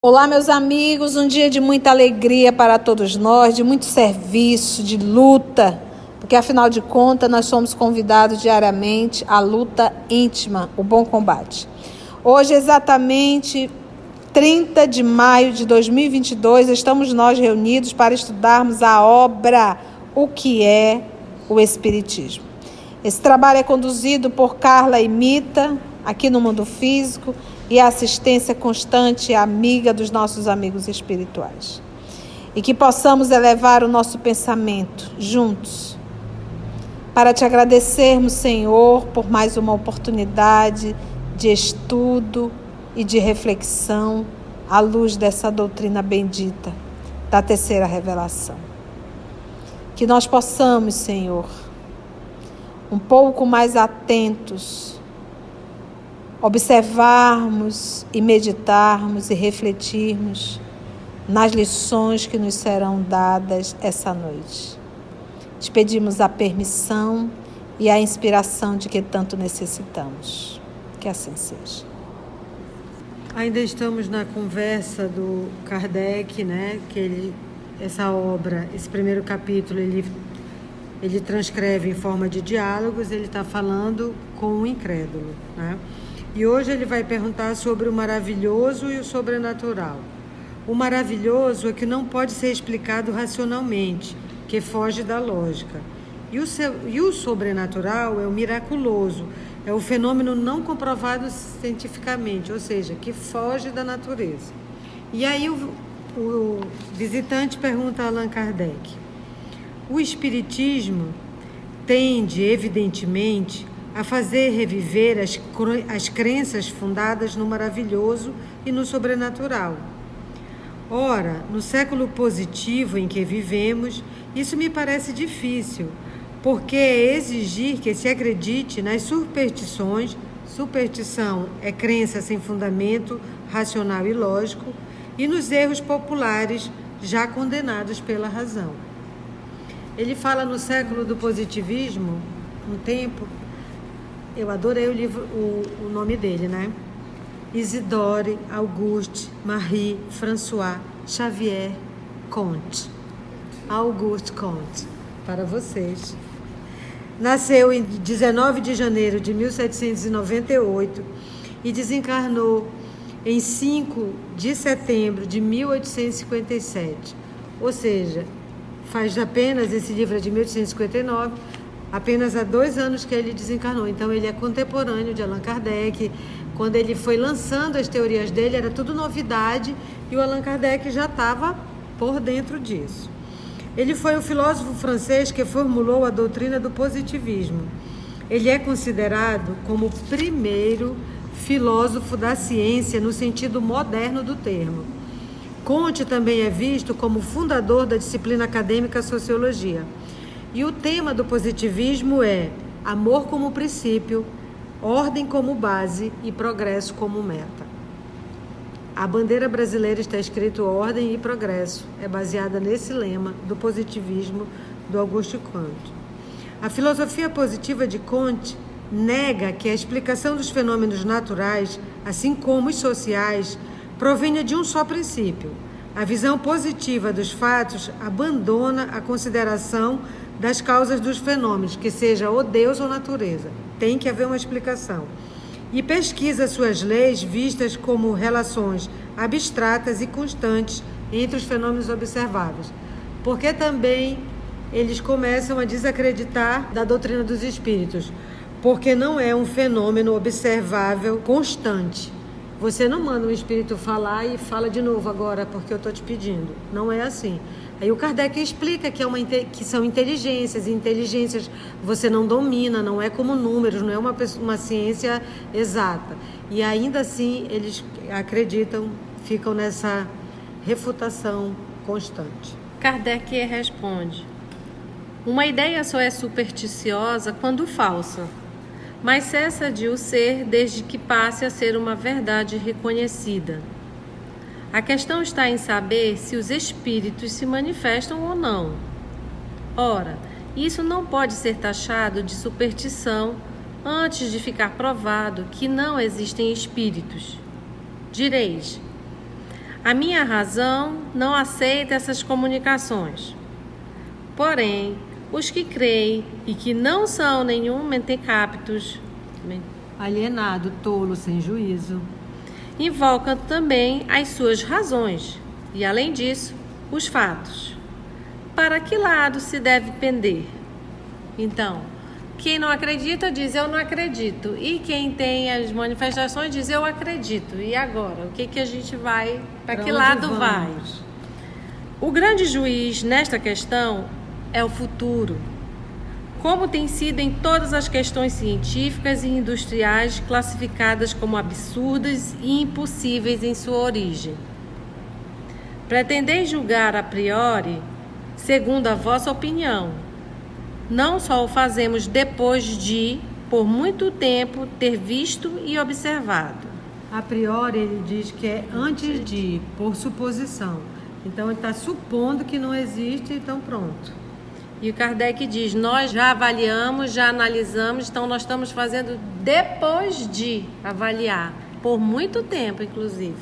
Olá, meus amigos, um dia de muita alegria para todos nós, de muito serviço, de luta, porque afinal de contas nós somos convidados diariamente à luta íntima, o bom combate. Hoje, exatamente 30 de maio de 2022, estamos nós reunidos para estudarmos a obra O que é o Espiritismo. Esse trabalho é conduzido por Carla e Mita, aqui no Mundo Físico, e a assistência constante e amiga dos nossos amigos espirituais. E que possamos elevar o nosso pensamento juntos, para te agradecermos, Senhor, por mais uma oportunidade de estudo e de reflexão à luz dessa doutrina bendita, da terceira revelação. Que nós possamos, Senhor, um pouco mais atentos, observarmos e meditarmos e refletirmos nas lições que nos serão dadas essa noite. Te pedimos a permissão e a inspiração de que tanto necessitamos. Que assim seja. Ainda estamos na conversa do Kardec, né? Que essa obra, esse primeiro capítulo, ele transcreve em forma de diálogos, ele está falando com o incrédulo, né? E hoje ele vai perguntar sobre o maravilhoso e o sobrenatural. O maravilhoso é que não pode ser explicado racionalmente, que foge da lógica. E o sobrenatural é o miraculoso, é o fenômeno não comprovado cientificamente, ou seja, que foge da natureza. E aí o visitante pergunta a Allan Kardec: o Espiritismo tende, evidentemente, a fazer reviver as crenças fundadas no maravilhoso e no sobrenatural. Ora, no século positivo em que vivemos, isso me parece difícil, porque é exigir que se acredite nas superstições, superstição é crença sem fundamento racional e lógico, e nos erros populares já condenados pela razão. Ele fala no século do positivismo, um tempo. Eu adorei o livro, o nome dele, né? Isidore Auguste Marie François Xavier Comte. Auguste Comte, para vocês. Nasceu em 19 de janeiro de 1798 e desencarnou em 5 de setembro de 1857. Ou seja, faz apenas, esse livro é de 1859, apenas há 2 anos que ele desencarnou. Então ele é contemporâneo de Allan Kardec. Quando ele foi lançando as teorias dele, era tudo novidade, e o Allan Kardec já estava por dentro disso. Ele foi o filósofo francês que formulou a doutrina do positivismo. Ele é considerado como o primeiro filósofo da ciência no sentido moderno do termo. Comte também é visto como fundador da disciplina acadêmica Sociologia. E o tema do positivismo é amor como princípio, ordem como base e progresso como meta. A bandeira brasileira está escrito ordem e progresso. É baseada nesse lema do positivismo do Auguste Comte. A filosofia positiva de Comte nega que a explicação dos fenômenos naturais, assim como os sociais, provenha de um só princípio. A visão positiva dos fatos abandona a consideração das causas dos fenômenos, que seja ou Deus ou natureza. Tem que haver uma explicação. E pesquisa suas leis vistas como relações abstratas e constantes entre os fenômenos observáveis. Porque também eles começam a desacreditar da doutrina dos espíritos, porque não é um fenômeno observável constante. Você não manda um espírito falar e fala de novo agora porque eu estou te pedindo. Não é assim. Aí o Kardec explica que são inteligências, e inteligências você não domina, não é como números, não é uma ciência exata. E ainda assim eles acreditam, ficam nessa refutação constante. Kardec responde: uma ideia só é supersticiosa quando falsa, mas cessa de o ser desde que passe a ser uma verdade reconhecida. A questão está em saber se os espíritos se manifestam ou não. Ora, isso não pode ser taxado de superstição antes de ficar provado que não existem espíritos. Direis: A minha razão não aceita essas comunicações. Porém, os que creem e que não são nenhum mentecaptos, alienado, tolo, sem juízo, invocam também as suas razões e, além disso, os fatos. Para que lado se deve pender? Então, quem não acredita diz eu não acredito, e quem tem as manifestações diz eu acredito. E agora, o que a gente vai, para que lado vai? O grande juiz nesta questão é o futuro, como tem sido em todas as questões científicas e industriais classificadas como absurdas e impossíveis em sua origem. Pretendeis julgar a priori, segundo a vossa opinião. Não só o fazemos depois de, por muito tempo, ter visto e observado. A priori, ele diz que é antes de, por suposição. Então, ele está supondo que não existe, então pronto. E o Kardec diz, nós já avaliamos, já analisamos, então nós estamos fazendo depois de avaliar, por muito tempo, inclusive.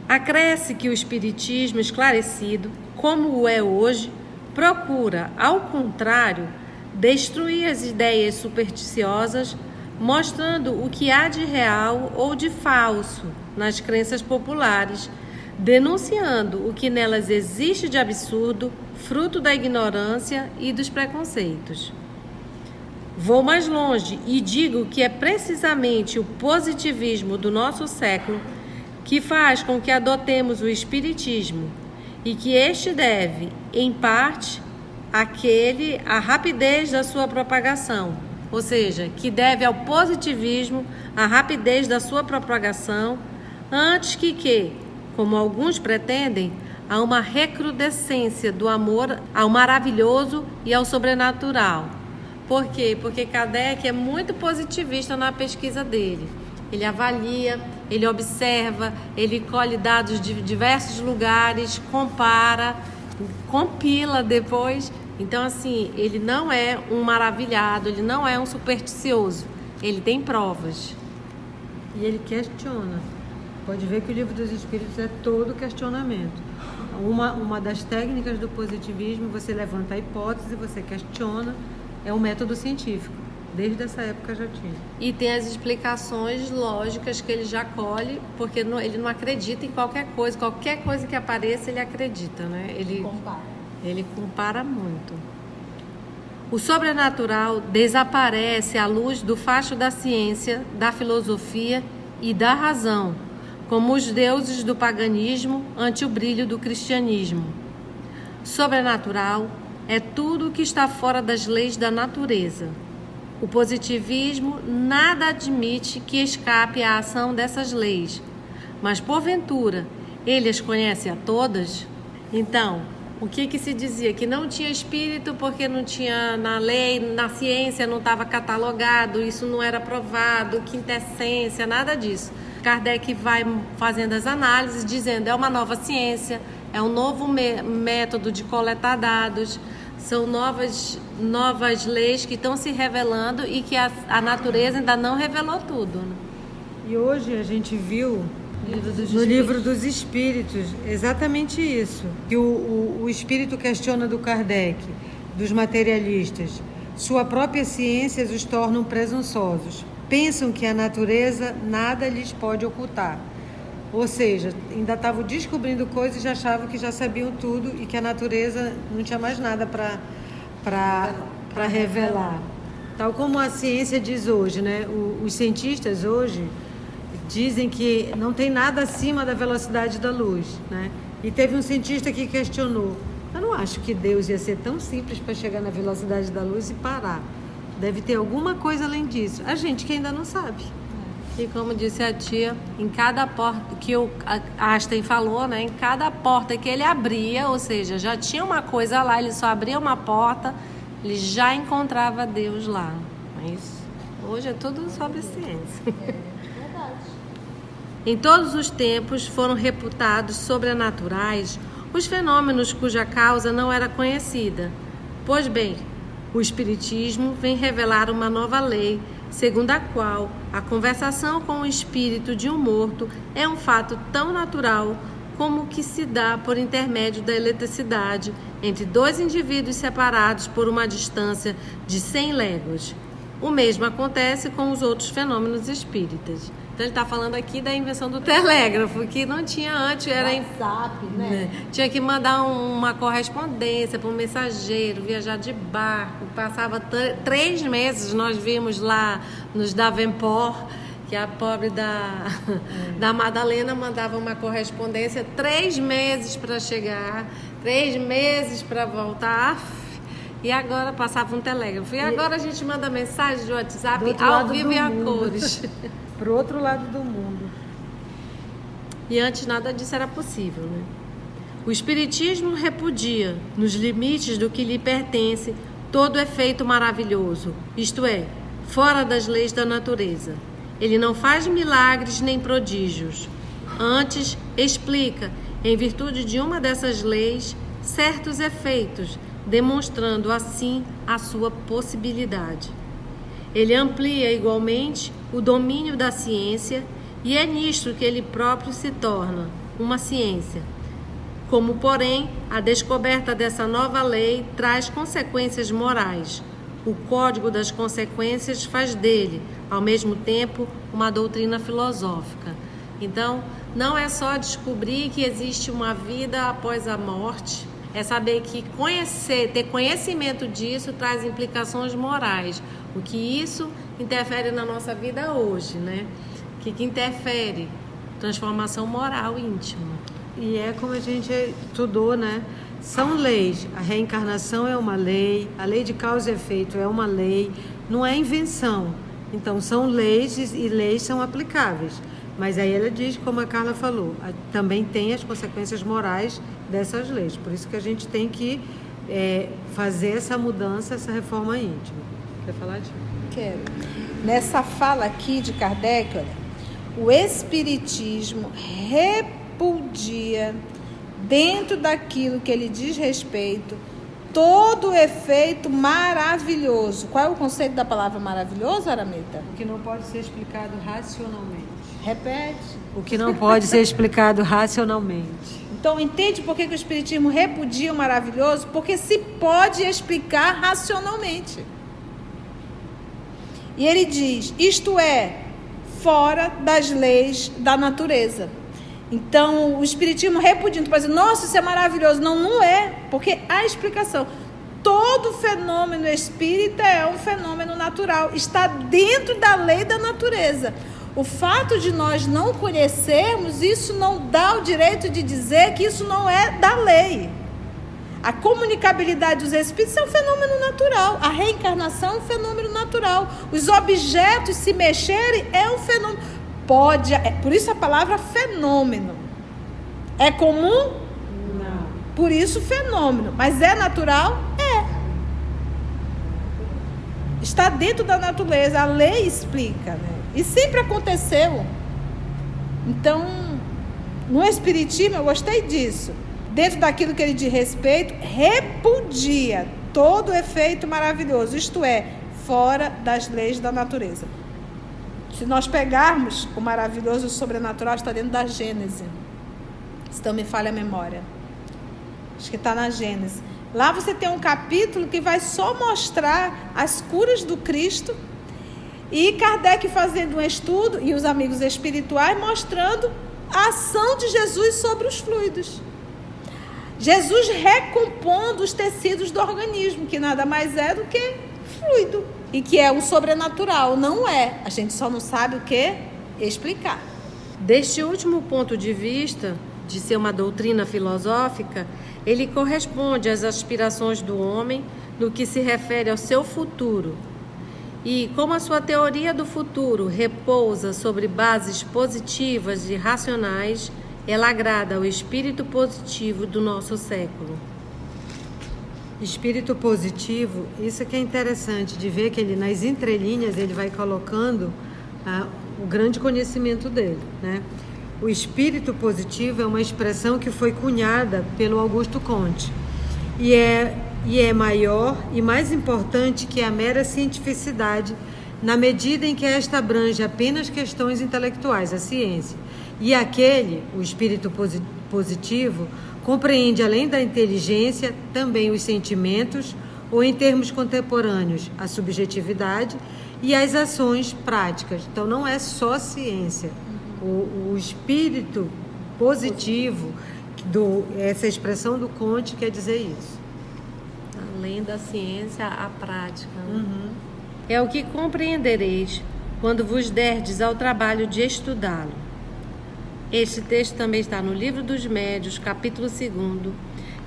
Acresce que o Espiritismo esclarecido, como o é hoje, procura, ao contrário, destruir as ideias supersticiosas, mostrando o que há de real ou de falso nas crenças populares, denunciando o que nelas existe de absurdo, fruto da ignorância e dos preconceitos. Vou mais longe e digo que é precisamente o positivismo do nosso século que faz com que adotemos o Espiritismo e que este deve, em parte, à rapidez da sua propagação, ou seja, que deve ao positivismo a rapidez da sua propagação, antes que, como alguns pretendem, há uma recrudescência do amor ao maravilhoso e ao sobrenatural. Por quê? Porque Kardec é muito positivista na pesquisa dele. Ele avalia, ele observa, ele colhe dados de diversos lugares, compara, compila depois. Então, assim, ele não é um maravilhado, ele não é um supersticioso. Ele tem provas. E ele questiona. Pode ver que o Livro dos Espíritos é todo questionamento. Uma das técnicas do positivismo, você levanta a hipótese, você questiona, é um método científico. Desde essa época já tinha. E tem as explicações lógicas que ele já colhe, porque ele não acredita em qualquer coisa que apareça ele acredita, né? Ele compara muito. O sobrenatural desaparece à luz do facho da ciência, da filosofia e da razão, como os deuses do paganismo ante o brilho do cristianismo. Sobrenatural é tudo o que está fora das leis da natureza. O positivismo nada admite que escape à ação dessas leis, mas porventura ele as conhece a todas? Então, o que se dizia? Que não tinha espírito porque não tinha na lei, na ciência não estava catalogado, isso não era provado, quintessência, nada disso. Kardec vai fazendo as análises, dizendo é uma nova ciência, é um novo método de coletar dados, são novas leis que estão se revelando e que a natureza ainda não revelou tudo. Né? E hoje a gente viu no Livro dos Espíritos exatamente isso, que o Espírito questiona do Kardec, dos materialistas. Sua própria ciência os tornam presunçosos. Pensam que a natureza nada lhes pode ocultar. Ou seja, ainda estavam descobrindo coisas e já achavam que já sabiam tudo e que a natureza não tinha mais nada para revelar. Tal como a ciência diz hoje, né? Os cientistas hoje dizem que não tem nada acima da velocidade da luz, né? E teve um cientista que questionou, eu não acho que Deus ia ser tão simples para chegar na velocidade da luz e parar. Deve ter alguma coisa além disso. A gente que ainda não sabe. E como disse a tia, em cada porta que o Einstein falou, né? Em cada porta que ele abria, ou seja, já tinha uma coisa lá, ele só abria uma porta, ele já encontrava Deus lá. Mas hoje é tudo sobre ciência. Verdade. Em todos os tempos foram reputados sobrenaturais os fenômenos cuja causa não era conhecida. Pois bem, o Espiritismo vem revelar uma nova lei, segundo a qual a conversação com o espírito de um morto é um fato tão natural como o que se dá por intermédio da eletricidade entre dois indivíduos separados por uma distância de 100 léguas. O mesmo acontece com os outros fenômenos espíritas. Então ele está falando aqui da invenção do telégrafo, que não tinha antes, era WhatsApp, né? Tinha que mandar uma correspondência para um mensageiro, viajar de barco, passava 3 meses, nós vimos lá nos Davenport, que a pobre da Madalena mandava uma correspondência 3 meses para chegar, 3 meses para voltar. E agora passava um telégrafo. E agora a gente manda mensagem de WhatsApp ao vivo e a cores. Para o outro lado do mundo. E antes nada disso era possível, né? O Espiritismo repudia, nos limites do que lhe pertence, todo efeito maravilhoso, isto é, fora das leis da natureza. Ele não faz milagres nem prodígios. Antes, explica, em virtude de uma dessas leis, certos efeitos, demonstrando assim a sua possibilidade. Ele amplia igualmente o domínio da ciência e é nisto que ele próprio se torna uma ciência. Como, porém, a descoberta dessa nova lei traz consequências morais. O código das consequências faz dele, ao mesmo tempo, uma doutrina filosófica. Então, não é só descobrir que existe uma vida após a morte, é saber que ter conhecimento disso traz implicações morais. O que isso interfere na nossa vida hoje, né? O que interfere? Transformação moral íntima. E é como a gente estudou, né? São leis. A reencarnação é uma lei, a lei de causa e efeito é uma lei, não é invenção. Então, são leis e leis são aplicáveis. Mas aí ela diz, como a Carla falou, também tem as consequências morais dessas leis. Por isso que a gente tem que fazer essa mudança, essa reforma íntima. Quer falar, Tia? Quero. Nessa fala aqui de Kardec, olha, o Espiritismo repudia, dentro daquilo que ele diz respeito, todo efeito maravilhoso. Qual é o conceito da palavra maravilhoso, Aramita? O que não pode ser explicado racionalmente. Repete. O que não pode ser explicado racionalmente. Então, entende por que o Espiritismo repudia o maravilhoso? Porque se pode explicar racionalmente. E ele diz, isto é, fora das leis da natureza. Então, o Espiritismo repudia, tu pode dizer, nossa, isso é maravilhoso. Não, não é, porque há explicação. Todo fenômeno espírita é um fenômeno natural, está dentro da lei da natureza. O fato de nós não conhecermos, isso não dá o direito de dizer que isso não é da lei. A comunicabilidade dos espíritos é um fenômeno natural. A reencarnação é um fenômeno natural. Os objetos se mexerem é um fenômeno. Por isso a palavra fenômeno. É comum? Não. Por isso fenômeno. Mas é natural? É. Está dentro da natureza. A lei explica, né? E sempre aconteceu. Então, no Espiritismo, eu gostei disso. Dentro daquilo que ele diz respeito, repudia todo efeito maravilhoso. Isto é, fora das leis da natureza. Se nós pegarmos o maravilhoso e o sobrenatural, está dentro da Gênese. Se não me falha a memória. Acho que está na Gênese. Lá você tem um capítulo que vai só mostrar as curas do Cristo. E Kardec fazendo um estudo, e os amigos espirituais mostrando a ação de Jesus sobre os fluidos. Jesus recompondo os tecidos do organismo, que nada mais é do que fluido. E que é um sobrenatural, não é. A gente só não sabe o que explicar. Deste último ponto de vista, de ser uma doutrina filosófica, ele corresponde às aspirações do homem no que se refere ao seu futuro. E como a sua teoria do futuro repousa sobre bases positivas e racionais, ela agrada ao espírito positivo do nosso século. Espírito positivo, isso que é interessante de ver que ele nas entrelinhas ele vai colocando o grande conhecimento dele, né? O espírito positivo é uma expressão que foi cunhada pelo Augusto Comte e é maior e mais importante que a mera cientificidade, na medida em que esta abrange apenas questões intelectuais, a ciência. E aquele, o espírito positivo compreende, além da inteligência, também os sentimentos, ou em termos contemporâneos, a subjetividade e as ações práticas. Então, não é só ciência. O espírito positivo, essa expressão do Conte quer dizer isso. Além da ciência, a prática. É o que compreendereis quando vos derdes ao trabalho de estudá-lo. Este texto também está no Livro dos Médiuns, capítulo 2,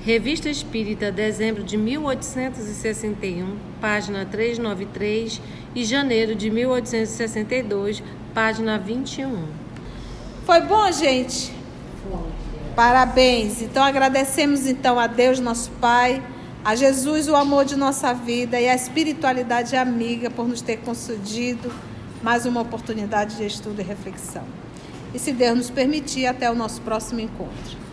Revista Espírita, dezembro de 1861, página 393, e janeiro de 1862, página 21. Foi bom, gente? Parabéns. Então agradecemos então a Deus, nosso Pai, a Jesus, o amor de nossa vida, e a espiritualidade amiga por nos ter concedido mais uma oportunidade de estudo e reflexão. E se Deus nos permitir, até o nosso próximo encontro.